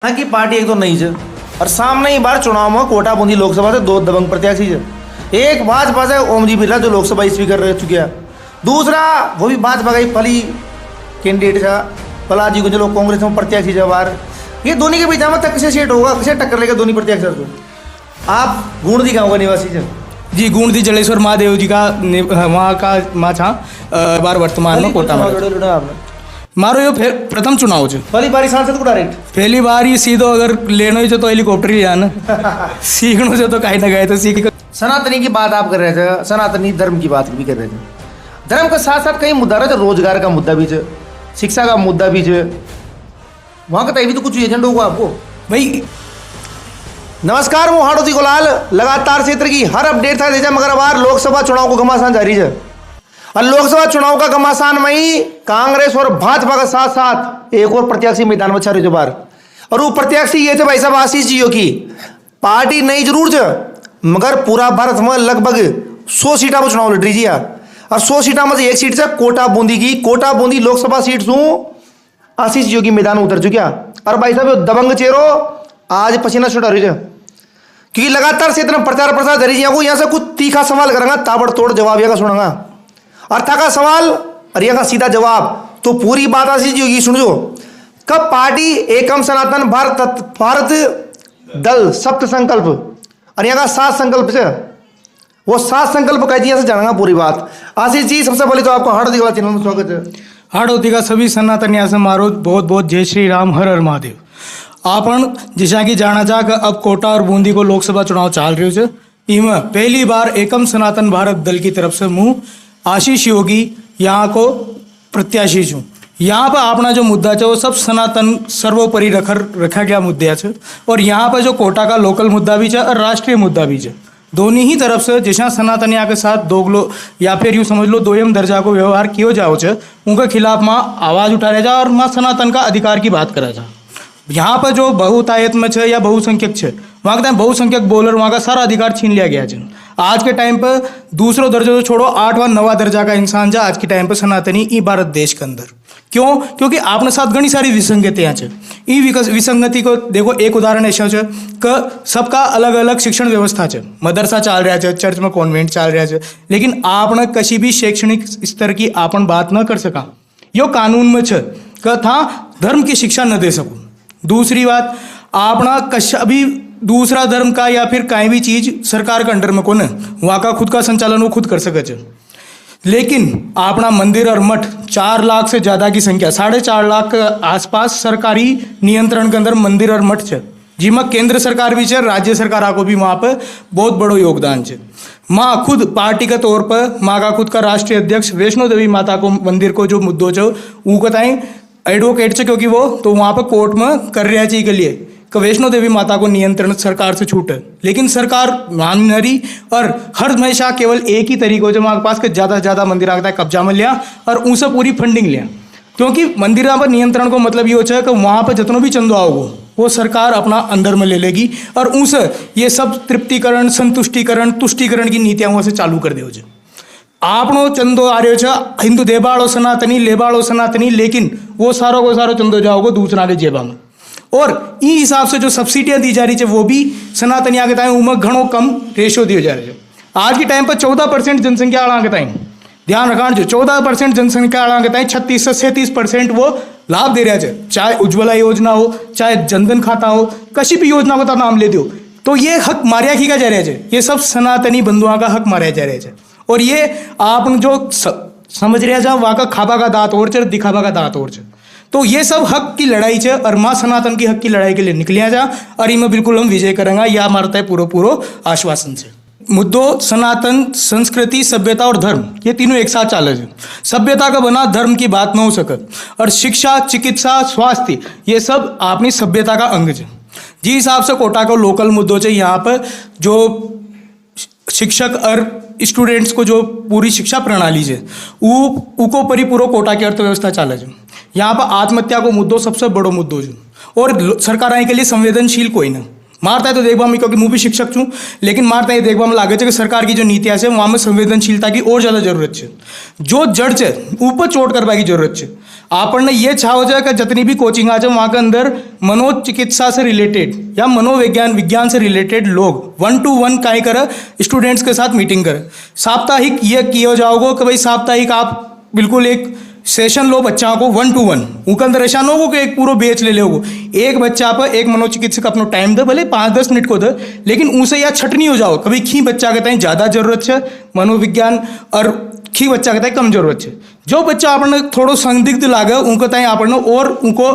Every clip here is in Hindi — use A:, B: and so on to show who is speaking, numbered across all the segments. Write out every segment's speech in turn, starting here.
A: यहाँ की पार्टी एक तो नहीं है और सामने ही बार चुनाव में कोटा बूंदी लोकसभा से 2 दबंग प्रत्याशी है। एक भाजपा से ओमजी बिरला जो लोकसभा स्पीकर रह चुके हैं, दूसरा वो भी भाजपा का ही फली कैंडिडेट था पलाजी को जो लोग कांग्रेस में प्रत्याशी है बार। ये दोनों के बीच में तक किसे सेट होगा, किसे टक्कर लेगा दोनों प्रत्याशी को। आप गुणदी गाँव का निवासी है
B: जी, गुणदी जलेश्वर महादेव जी का वहाँ का माँ था बार वर्तमान में कोटा में मारो यो फिर प्रथम चुनाव है।
A: पहली बारी सांसद को डायरेक्ट
B: पहली बार ही सीधो अगर लेना ही तो हेलीकॉप्टर ही जाना सीखने से तो कहीं ना गए तो सीख।
A: सनातनी की बात आप कर रहे थे, सनातनी धर्म की बात भी कर रहे थे। धर्म के साथ साथ कई मुद्दा रहे, रोजगार का मुद्दा भी है, शिक्षा का मुद्दा भी है, वहाँ का भी तो कुछ एजेंडा होगा आपको भाई। नमस्कार, मैं हाड़ोती गुलाल लगातार क्षेत्र की हर अपडेट था देजा मगर बार लोकसभा चुनाव को घमासान जारी है और लोकसभा चुनाव का घमासान में ही कांग्रेस और भाजपा का साथ साथ एक और प्रत्याशी मैदान में छा बार। और वो प्रत्याशी ये थे भाई साहब आशीष जी की पार्टी नहीं जरूर है मगर पूरा भारत में लगभग 100 सीटा पर चुनाव लड़ रही है और 100 सीटा में से एक सीट से कोटा बूंदी की कोटा बूंदी लोकसभा सीट से आशीष जी की मैदान में उतर चुका। और भाई साहब दबंग चेहरो आज पसीना छुटा रही है क्योंकि लगातार से इतना प्रचार प्रसार जारी है। यहाँ से कुछ तीखा सवाल करेंगे, ताबड़तोड़ जवाब यहाँ का सुनागा और था का सवाल और यहाँ का सीधा जवाब। तो पूरी बात आशीष जी होगी सुनो। कब पार्टी एकम सनातन भारत दल सप्त संकल्प और यहाँ का 7 संकल्प से वो 7 संकल्प कह दिया से जानेगा पूरी बात। आशीष जी सबसे पहले तो आपको हाड़ोती वाला चैनल में स्वागत है।
B: हाड़ोती का सभी सनातनिया से मारो बहुत बहुत जय श्री राम, हर हर महादेव। आपन जैसा कि जाना जा कि अब कोटा और बूंदी को लोकसभा चुनाव चल रहे हो। इनमें पहली बार एकम सनातन भारत दल की तरफ से मुँह आशीष योगी यहाँ को प्रत्याशी छूँ। यहाँ पर अपना जो मुद्दा है वो सब सनातन सर्वोपरि रखा गया मुद्दा है और यहाँ पर जो कोटा का लोकल मुद्दा भी है और राष्ट्रीय मुद्दा भी है। दोनों ही तरफ से जैसा सनातनिया के साथ दोगलो या फिर यूँ समझ लो दोयम दर्जा को व्यवहार किया जाओ उनके खिलाफ माँ आवाज़ उठाया जा और माँ सनातन का अधिकार की बात करा जा। यहाँ पर जो बहुतायत में है या बहुसंख्यक है वहाँ के टाइम बहुसंख्यक बोलर वहाँ का सारा अधिकार छीन लिया गया है। आज के टाइम पर दूसरों दर्जा तो छोड़ो 8वां 9वां दर्जा का इंसान जा आज के टाइम पर सनातनी ई भारत देश के अंदर। क्यों? क्योंकि आपने साथ घनी सारी विसंगतियाँ है। ई विसंगति को देखो, एक उदाहरण ऐसा है कि सबका अलग अलग शिक्षण व्यवस्था है, मदरसा चल रहा है, चर्च में कॉन्वेंट चल रहा है, लेकिन आपने किसी भी शैक्षणिक स्तर की आपन बात न कर सका। यो कानून में है कि था धर्म की शिक्षा न दे सकूँ। दूसरी बात, आपना कशा भी दूसरा धर्म का या फिर कहीं भी चीज़ सरकार के अंडर में कौन है, वहाँ का खुद का संचालन वो खुद कर सके। लेकिन अपना मंदिर और मठ 4 लाख से ज़्यादा की संख्या 4.5 लाख के आसपास सरकारी नियंत्रण के अंदर मंदिर और मठ है, जिसमें केंद्र सरकार भी है, राज्य सरकार को भी वहाँ पर बहुत बड़ो योगदान है। माँ खुद पार्टी के तौर पर माँ का खुद का राष्ट्रीय अध्यक्ष वैष्णो देवी माता को मंदिर को जो मुद्दों है वो बताएं एडवोकेट है, क्योंकि वो तो वहाँ पर कोर्ट में कर रहा चाहिए के लिए कि वैष्णो देवी माता को नियंत्रण सरकार से छूट है। लेकिन सरकार मान नहीं रही और हर हमेशा केवल एक ही तरीको जो वहाँ पास के ज़्यादा से ज़्यादा मंदिर आता है कब्जा में लिया और उनसे पूरी फंडिंग लिया। क्योंकि मंदिर पर नियंत्रण को मतलब ये होता है कि वहाँ पर जितना भी चंदो आओगे वो सरकार अपना अंदर में ले लेगी और उनसे ये सब तृप्तिकरण, संतुष्टिकरण, तुष्टिकरण की नीतियाँ वहाँ से चालू कर दे। आपनो चंदो आ रहे हो हिंदू देबाड़ो सनातनी लेबाड़ो सनातनी, लेकिन वो सारों को सारो चंदो जाओगे दूसरा के जेबा में। और इस हिसाब से जो सब्सिडियाँ दी जा रही है वो भी सनातनिया के टाइम उमर घणो कम रेशो दिए जा रहे हैं। आज के टाइम पर 14% जनसंख्या आड़ा के टाइम ध्यान रखा जो 14% जनसंख्या आड़ा के टाइम 36 से 37% वो लाभ दे रहा है। चाहे उज्ज्वला योजना हो, चाहे जनधन खाता हो, किसी भी योजना को नाम ले दो तो ये हक मारिया खींचा जा रहा है। ये सब सनातनी बंधुओं का हक मारा जा रहा है और ये आप जो समझ रहे जा वहाँ का खाबा का दांत और च दिखावा का दांत और च। तो ये सब हक की लड़ाई है और माँ सनातन की हक की लड़ाई के लिए निकलिया जा और इनमें बिल्कुल हम विजय करेंगे, यह मारता है पूरा आश्वासन से। मुद्दों सनातन, संस्कृति, सभ्यता और धर्म ये तीनों एक साथ चाले है। सभ्यता का बना धर्म की बात न हो सकत और शिक्षा, चिकित्सा, स्वास्थ्य ये सब अपनी सभ्यता का अंग है। जिस हिसाब से कोटा को लोकल मुद्दों से यहाँ पर जो शिक्षक और स्टूडेंट्स को जो पूरी शिक्षा प्रणाली है उको परिपूरो कोटा की अर्थव्यवस्था चाले है। यहाँ पर आत्महत्या को मुद्दों सबसे बड़ो मुद्दों है और सरकार के लिए संवेदनशील कोई ना मारता है तो देखबा में, क्योंकि मैं भी शिक्षक छूँ, लेकिन मारता है देखबा में लागे कि सरकार की जो नीतियाँ है वहाँ में संवेदनशीलता की और ज़्यादा जरूरत है। जो जड़ है ऊपर चोट करवा की जरूरत है। आपन ये छाव जाए कि जितनी भी कोचिंग आ जाए वहाँ के अंदर मनोचिकित्सा से रिलेटेड या मनोविज्ञान विज्ञान से रिलेटेड लोग 1-to-1 काय कर स्टूडेंट्स के साथ मीटिंग कर। साप्ताहिक ये किया जाओगे कि भाई साप्ताहिक आप बिल्कुल एक सेशन लो बच्चा को 1-to-1, उनके अंदर ऐसा ना हो कि एक पूरा बेच ले लोगो। एक बच्चा पर एक मनोचिकित्सक अपना टाइम दे, भले 5-10 मिनट को दे, लेकिन उनसे या छटनी हो जाओ कभी खी बच्चा कहते हैं ज़्यादा जरूरत है मनोविज्ञान और खी बच्चा कहता है कम जरूरत है। जो बच्चा आपने थोड़ा संदिग्ध लागे उनको ताई आपने और उनको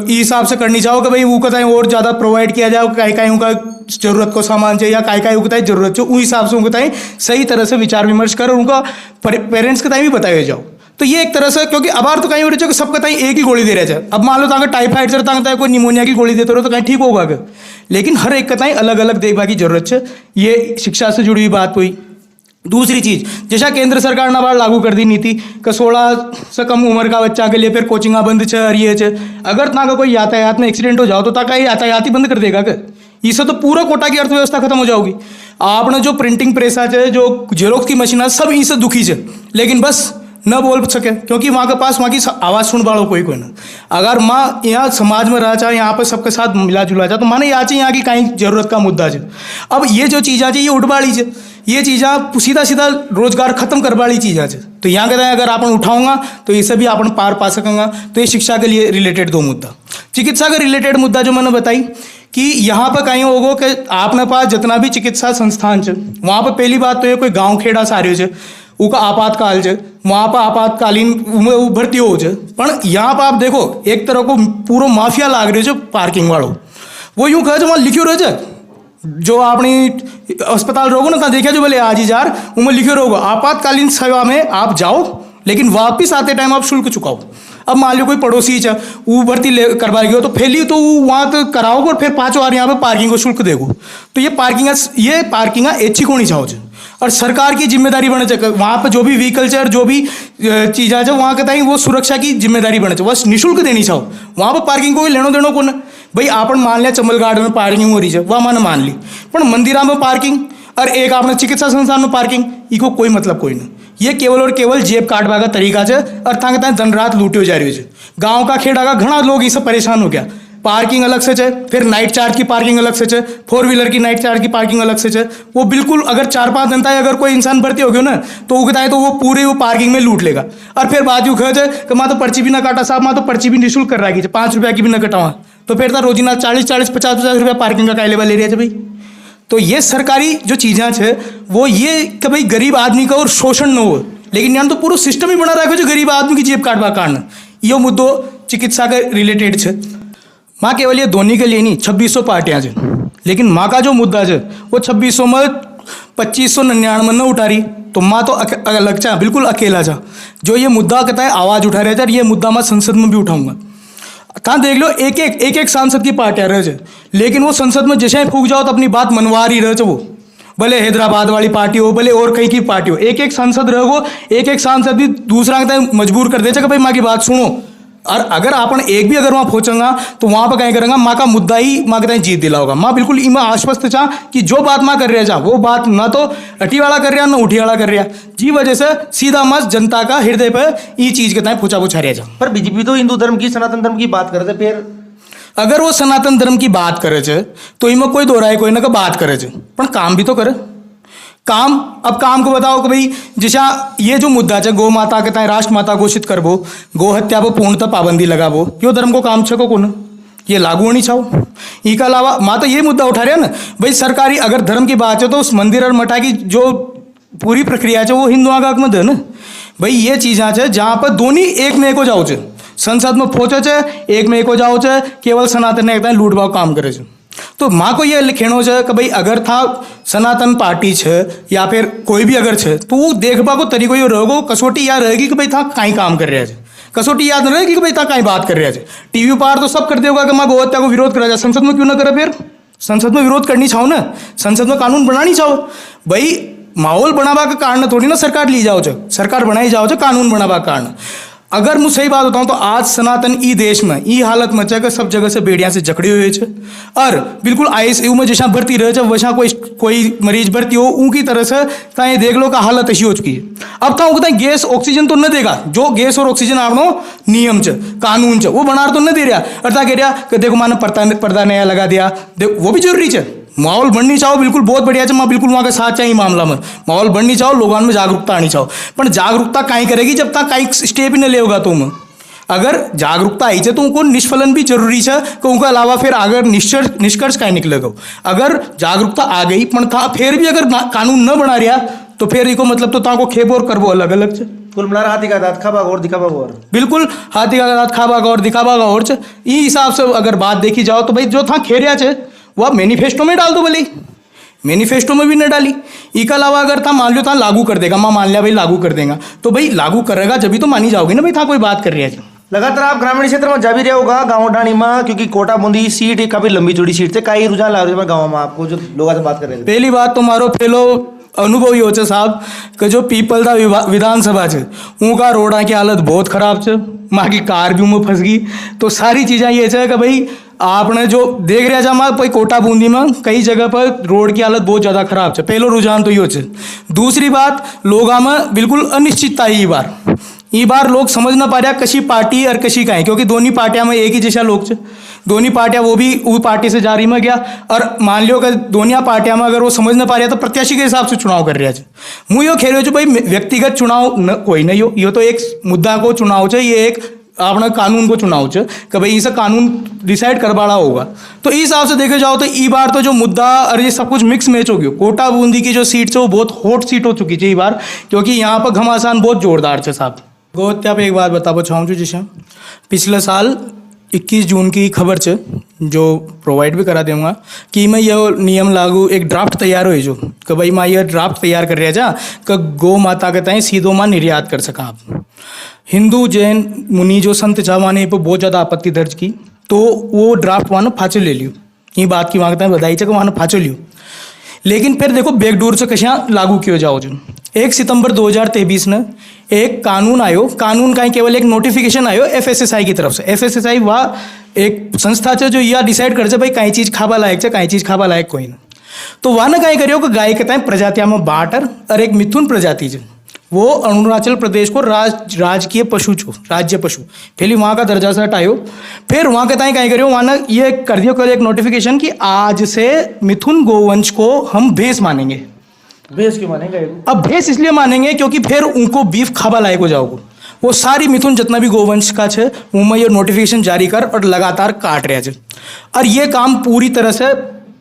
B: हिसाब से करनी चाहो कि भाई वो कहता है और ज़्यादा प्रोवाइड किया जाए, काय उनका जरूरत को सामान चाहिए या काय उनका जरूरत चाहिए, उस हिसाब से उनको ताई सही तरह से विचार विमर्श कर उनका पेरेंट्स के ताई भी बताया जाओ। तो ये एक तरह से, क्योंकि अब तो कहीं हो रही है कि सबका ताई एक ही गोली दे रहे थे। अब मान लो ताकि टाइफाइड से ताकि कोई निमोनिया की गोली देते रहो तो कहीं ठीक होगा क्या, लेकिन हर एक का ताई अलग अलग देखभाल की जरूरत है। ये शिक्षा से जुड़ी हुई बात हुई। दूसरी चीज, जैसा केंद्र सरकार ने बार लागू कर दी नीति कि 16 से कम उम्र का बच्चा के लिए फिर कोचिंगा बंद है और ये है। अगर ताका कोई यातायात में एक्सीडेंट हो जाओ तो ताका यातायात ही बंद कर देगा क्या? इससे तो पूरा कोटा की अर्थव्यवस्था खत्म हो जाओगी। आपने जो प्रिंटिंग प्रेस है, जो जेरोक्स की मशीन है, सब इससे दुखी है, लेकिन बस न बोल सके क्योंकि वहाँ के पास वहाँ की आवाज़ सुन पाड़ो कोई ना। अगर माँ यहाँ समाज में रह चाहे यहाँ पर सबके साथ मिला जुला जाए तो माने यहाँ चाहिए यहाँ की कहीं जरूरत का मुद्दा है। अब ये जो चीज़ आ ये उठबाड़ी है, ये चीज़ें सीधा सीधा रोजगार खत्म कर वाली चीज़ है। तो यहाँ कहते हैं अगर आपन उठाऊंगा तो इसे भी आपन पार पा सकेंगे। तो ये शिक्षा के लिए रिलेटेड 2 मुद्दा। चिकित्सा के रिलेटेड मुद्दा जो मैंने बताई कि यहाँ पर कहीं होगा कि आपने पास जितना भी चिकित्सा संस्थान है वहाँ पर पहली बात तो ये कोई गाँव खेड़ा सारे है, उनका आपातकाल है, वहाँ पर आपातकालीन भर्ती हो जाए। पर यहाँ पर आप देखो एक तरह को पूरा माफिया लाग रहे है पार्किंग वालों। वो यूँ कहे वहाँ लिखियो रह जाए, जो अपनी अस्पताल रहोगे ना तो देखा जो बोले आज ही जार उनमें लिखे रहोगे आपातकालीन सेवा में आप जाओ, लेकिन वापस आते टाइम आप शुल्क चुकाओ। अब मान लो कोई पड़ोसी है वो भर्ती करवा गया तो फैली तो वहाँ तो कराओगे और फिर 5 बार यहाँ पे पार्किंग को शुल्क देगो। तो ये पार्किंग ऐच्छिक होनी चाहिए और सरकार की जिम्मेदारी बने चाहिए। वहाँ पर जो भी व्हीकल्स है और जो भी चीज़ है वहाँ कहता है वो सुरक्षा की जिम्मेदारी बने चाहिए, बस निःशुल्क देनी चाहिए। वहाँ पर पार्किंग को लेनो देनो को ना भाई आपन मान लिया चंबल गार्डन में पार्किंग हो रही है वह मैंने मान ली, पर मंदिरा में पार्किंग और एक आपने चिकित्सा संस्थान में पार्किंग इको कोई मतलब कोई नहीं। ये केवल और केवल जेब काटवा का तरीका है और ताकि दिन रात लूटे जा रही है। गाँव का खेड़ा का घना लोग इससे परेशान हो गया। पार्किंग अलग से है, फिर नाइट चार्ज की पार्किंग अलग से है, 4 व्हीलर की नाइट चार्ज की पार्किंग अलग से है। वो बिल्कुल अगर 4-5 दिन तक अगर कोई इंसान भर्ती हो गया ना तो वो कहता है तो वो पूरे वो पार्किंग में लूट लेगा। और फिर बात यूँ खर्च है कि माँ तो पर्ची भी ना काटा साहब, माँ तो पर्ची भी निःशुल्क कर रहा है 5 रुपया की भी ना कटावा, तो फिर तो रोजीना 40-40, 50-50 रुपया पार्किंग का काय लेवल ले रही है भाई। तो ये सरकारी जो चीज़ें है वो ये कि भाई गरीब आदमी का और शोषण न हो, लेकिन यहाँ तो पूरा सिस्टम ही बना रखा है जो गरीब आदमी की जेब काटवा कारण। ये मुद्दों चिकित्सा के रिलेटेड है। माँ केवल ये धोनी के लिए नहीं 2600 पार्टियाँ हैं, लेकिन माँ का जो मुद्दा है वो 2600 में 2599 न उठा रही, तो माँ तो अलग चाह बिल्कुल अकेला चाह जो ये मुद्दा कहता है आवाज़ उठा रहे थे। और ये मुद्दा मैं संसद में भी उठाऊंगा। कहाँ देख लो एक सांसद की पार्टियाँ रह जाए, लेकिन वो संसद में जैसे ही फूक जाओ तो अपनी बात मनवा रही रह वो, भले हैदराबाद वाली पार्टी हो भले और कहीं की पार्टी हो, एक सांसद रहो, एक सांसद भी दूसरा मजबूर कर दे कि भाई माँ की बात सुनो। और अगर आपन एक भी अगर वहाँ पहुँचेंगा तो वहाँ पर क्या करेंगे, माँ का मुद्दा ही माँ कहते हैं जीत दिला होगा। माँ बिल्कुल इमा आश्वस्त चाह कि जो बात माँ कर रहा जा वो बात ना तो अटी वाला कर रहा ना उठी वाला कर रहा, जी वजह से सीधा मत जनता का हृदय पर ये चीज़ कहते हैं पूछा रहा जा।
A: पर बीजेपी तो हिंदू धर्म की सनातन धर्म की बात करते, फिर
B: अगर वो सनातन धर्म की बात करे तो इनमें कोई दो राय कोई ना बात करे पर काम भी तो करे। काम अब काम को बताओ कि भाई जैसा ये जो मुद्दा है गौ माता कहता है राष्ट्र माता घोषित करबो, गो हत्या पर पूर्णतः पाबंदी लगाबो, यो धर्म को काम छको कौन ये लागू होनी चाहो। इसके अलावा माँ तो ये मुद्दा उठा रहे हैं ना भाई सरकारी अगर धर्म की बात है तो उस मंदिर और मठा की जो पूरी प्रक्रिया है वो हिंदुओं का मत है ना भाई। ये चीज़ें है जहाँ पर दोनों एक में एक हो जाओ, संसद में पहुँचे एक में एक हो जाओ, केवल सनातन एक लूट भाव काम करे। तो माँ को ये लिखेनो है कि भाई अगर था सनातन पार्टी है या फिर कोई भी अगर है तो वो देखबा को तरीको ये रहोगो, कसौटी याद रहेगी कि भाई था कहीं काम कर रहा है, कसौटी याद रहेगी कि भाई था कहीं बात कर रहा है। टीवी पार तो सब कर देगा कि माँ गौ हत्या को विरोध करा जाए, संसद में क्यों ना करे? फिर संसद में विरोध करनी चाहो ना, संसद में कानून बनानी चाहो भाई। माहौल बनावा का कारण थोड़ी ना सरकार ली जाओ, सरकार बनाई जाओ कानून बनावा कारण। अगर मैं सही बात बताऊं तो आज सनातन ई देश में ई हालत में है कि सब जगह से बेड़िया से जकड़ी हुई है और बिल्कुल आईसीयू में जैसा भर्ती रहे छे वैसा कोई मरीज भर्ती हो उनकी तरह से ताई देख लो का हालत ऐसी हो चुकी है। अब था उनका गैस ऑक्सीजन तो न देगा, जो गैस और ऑक्सीजन आपनो नियम च कानून च वो बना तो न दे रहा और ता कह रहा कि देखो माने पर्दा नया लगा दिया, देखो वो भी जरूरी है। माहौल बननी चाहो बिल्कुल बहुत बढ़िया है, मैं बिल्कुल वहाँ के साथ चाहिए मामला में माहौल बननी चाहो, लोगों में जागरूकता आनी चाहो, पर जागरूकता कहीं करेगी जब तक कहीं स्टेप ही न लेगा तुम। अगर जागरूकता आई है तो उनको निष्फलन भी जरूरी है कि उनके अलावा फिर अगर निष्कर्ष कहीं निकलेगा। अगर जागरूकता आ गई पण था फिर भी अगर कानून न बना रहा तो फिर इको मतलब तो ताको खेब और करबो अलग अलग है।
A: कुल मिला हाथी का दांत खाबा और दिखाबा और
B: बिल्कुल हाथी का दांत खाबा और दिखाबा और इस हिसाब से अगर बात देखी जाओ तो भाई जो था खेरिया है वो आप मैनिफेस्टो में डाल दो भले, मैनिफेस्टो में भी न डाली। इसके अलावा अगर था मान लो था लागू कर देगा, माँ मान लिया भाई लागू कर देगा तो भाई लागू करेगा जब भी तो मानी जाओगी ना भाई था कोई बात कर रही है।
A: लगातार आप ग्रामीण क्षेत्र में जा भी रहे होगा गाँव डाणी में, क्योंकि कोटा बूंदी सीट काफी लंबी चौड़ी सीट थे, कई रुझान ला रहे हैं गाँव में आपको जो लोगों से बात कर रहे थे।
B: पहली बात तो मारो फेलो अनुभव ही हो साहब कि जो पीपल का विधानसभा है उनका रोडा की हालत बहुत खराब है, माँ की कार भी उनमें फंस गई। तो सारी चीज़ें ये है कि भाई आपने जो देख रहा जा माँ कोई कोटा बूंदी में कई जगह पर रोड की हालत बहुत ज़्यादा खराब है, पहलो रुझान तो ये है। दूसरी बात लोगों में बिल्कुल अनिश्चितता है। ये बार लोग समझ ना पा रहा कशी पार्टी और कशी का है, क्योंकि दोनों पार्टियां में एक ही जैसा लोग थे, दोनों पार्टियां वो भी वो पार्टी से जारी में गया और मान लियो कि दोनों पार्टियां में अगर वो समझ ना पा रहा तो प्रत्याशी के हिसाब से चुनाव कर रहा है। मुझे यो खेल रहे भाई व्यक्तिगत चुनाव न कोई नहीं हो, ये तो एक मुद्दा को चुनाव है, ये एक अपना कानून को चुनाव है कि भाई इसे कानून डिसाइड करवाना होगा। तो इस हिसाब से देखे जाओ तो ई बार तो जो मुद्दा और ये सब कुछ मिक्स मैच हो गया। कोटा बूंदी की जो सीट है वो बहुत हॉट सीट हो चुकी है ई बार, क्योंकि यहाँ पर घमासान बहुत जोरदार है साहब। गोहत्या पे एक बात बताबो चाहूँ जैसे पिछले साल 21 जून की खबर है जो प्रोवाइड भी करा दूंगा कि मैं यह नियम लागू एक ड्राफ्ट तैयार हो जो कि भाई मैं यह ड्राफ्ट तैयार कर रहा जा कि गौ माता के तय सीधो माँ निर्यात कर सका। आप हिंदू जैन मुनि जो संत चावा ने बहुत ज़्यादा आपत्ति दर्ज की तो वो ड्राफ्ट वहाँ फाँचो ले लियो, ये बात की मांगता है बधाई कि वहाँ फाँचो लियो। लेकिन फिर देखो बैकडोर से कशा लागू किया जाओ जो 1 सितंबर 2023 ने एक कानून आयो, कानून का ही केवल एक नोटिफिकेशन आयो FSSAI की तरफ से। FSSAI वह एक संस्था है जो यह डिसाइड कर भाई कहीं चीज़ खाबा लायक है कहीं चीज़ खाबा लायक कोई ना। तो वह ना कहीं करियो कि गाय के तय प्रजातियां में बाटर और एक मिथुन प्रजाति है वो अरुणाचल प्रदेश को राजकीय पशु छो, राज्य पशु पहले वहाँ का दर्जा से हटायो। फिर वहाँ के ताई कहीं करियो वहाँ ना ये कर दियो कल एक नोटिफिकेशन कि आज से मिथुन गोवंश को हम भैंस मानेंगे।
A: भैंस क्यों मानेंगे?
B: अब भैंस इसलिए मानेंगे क्योंकि फिर उनको बीफ खाबा लायक हो जाओगे। वो सारी मिथुन जितना भी गोवंश का है उनमें ये नोटिफिकेशन जारी कर और लगातार काट रहे हैं। और ये काम पूरी तरह से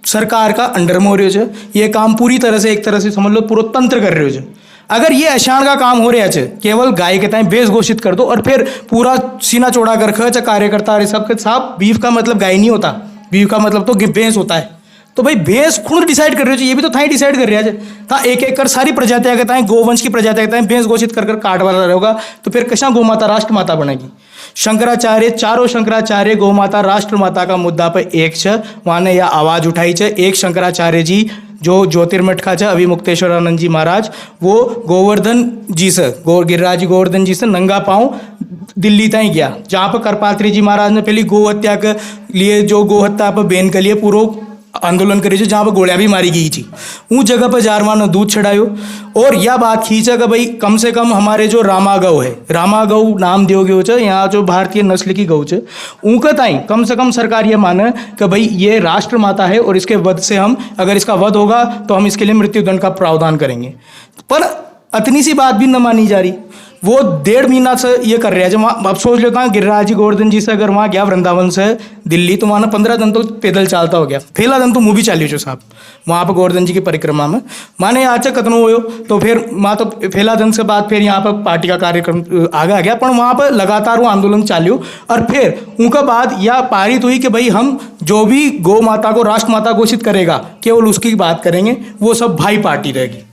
B: सरकार का अंडर में हो रहे हो, ये काम पूरी तरह से एक तरह से समझ लो पूरा तंत्र कर रहे हो। अगर ये अशान का काम हो रहा है केवल गाय के टाइम भैंस घोषित कर दो और फिर पूरा सीना चौड़ा कर खर्च कार्यकर्ता सब के साथ बीफ का मतलब गाय नहीं होता, बीफ का मतलब तो भैंस होता है। तो भाई भैंस खुद डिसाइड कर रहे हो, ये भी तो था ही डिसाइड कर रहा है था एक एक कर सारी प्रजातियां कहता है गोवंश की प्रजातियां कहता है भैंस घोषित कर काट वाला रहेगा तो फिर कशा गौ माता राष्ट्र माता बनेगी। शंकराचार्य चारों शंकराचार्य गौ माता राष्ट्र माता का मुद्दा पर एक छ वहाँ ने यह आवाज उठाई है। एक शंकराचार्य जी जो ज्योतिर्मठ का अभी मुक्तेश्वर आनंद जी महाराज वो गोवर्धन जी से गिरिराज गोवर्धन जी से नंगा पाँव दिल्ली तक गया, जहाँ पर करपात्री जी महाराज ने पहली गोहत्या के लिए जो गोहत्या पर बैन के लिए पूरा आंदोलन करे जहाँ पर गोलियां भी मारी गई थी उस जगह पर जारमान ने दूध चढ़ायो। और यह बात खींचा कि भाई कम से कम हमारे जो रामा गौ है, रामा गौ नाम दियोगे हो यहाँ जो भारतीय नस्ल की गौ है उनका ताई कम से कम सरकार ये माने कि भाई ये राष्ट्र माता है और इसके वध से हम अगर इसका वध होगा तो हम इसके लिए मृत्युदंड का प्रावधान करेंगे। पर इतनी सी बात भी न मानी जा रही। वो 1.5 महीना से ये कर रहे हैं। जब वहाँ अब सोच लेता हूँ गिरिराज जी गोवर्धन जी से अगर वहाँ गया वृंदावन से दिल्ली तो वहाँ ना 15 दिन तो पैदल चलता हो गया, पहला दिन तो मूवी चाली जो साहब वहाँ पर गोवर्धन जी की परिक्रमा में माने आज से कतनो हो तो फिर वहाँ तो पहला दिन से बाद फिर यहाँ पर पार्टी का कार्यक्रम आगे आ गया पर वहाँ पर लगातार वो आंदोलन चाल्यो और फिर उनका बाद यह पारित हुई कि भाई हम जो भी गौ माता को राष्ट्र माता घोषित करेगा केवल उसकी बात करेंगे, वो सब भाई पार्टी रहेगी।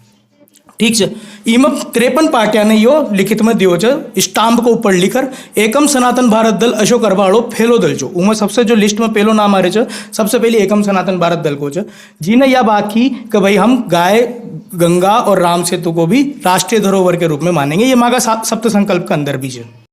B: ठीक है, इम 53 पार्टियां ने यो लिखित में दियो स्टाम्प को ऊपर लिखकर एकम सनातन भारत दल अशोक अरबाड़ो फैलो दल जो उनमें सबसे जो लिस्ट में पहलो नाम आ रहे सबसे पहले एकम सनातन भारत दल को जी ने यह बात की कि भाई हम गाय गंगा और राम सेतु को भी राष्ट्रीय धरोहर के रूप में मानेंगे। ये माँ का सप्त संकल्प का अंदर भी है।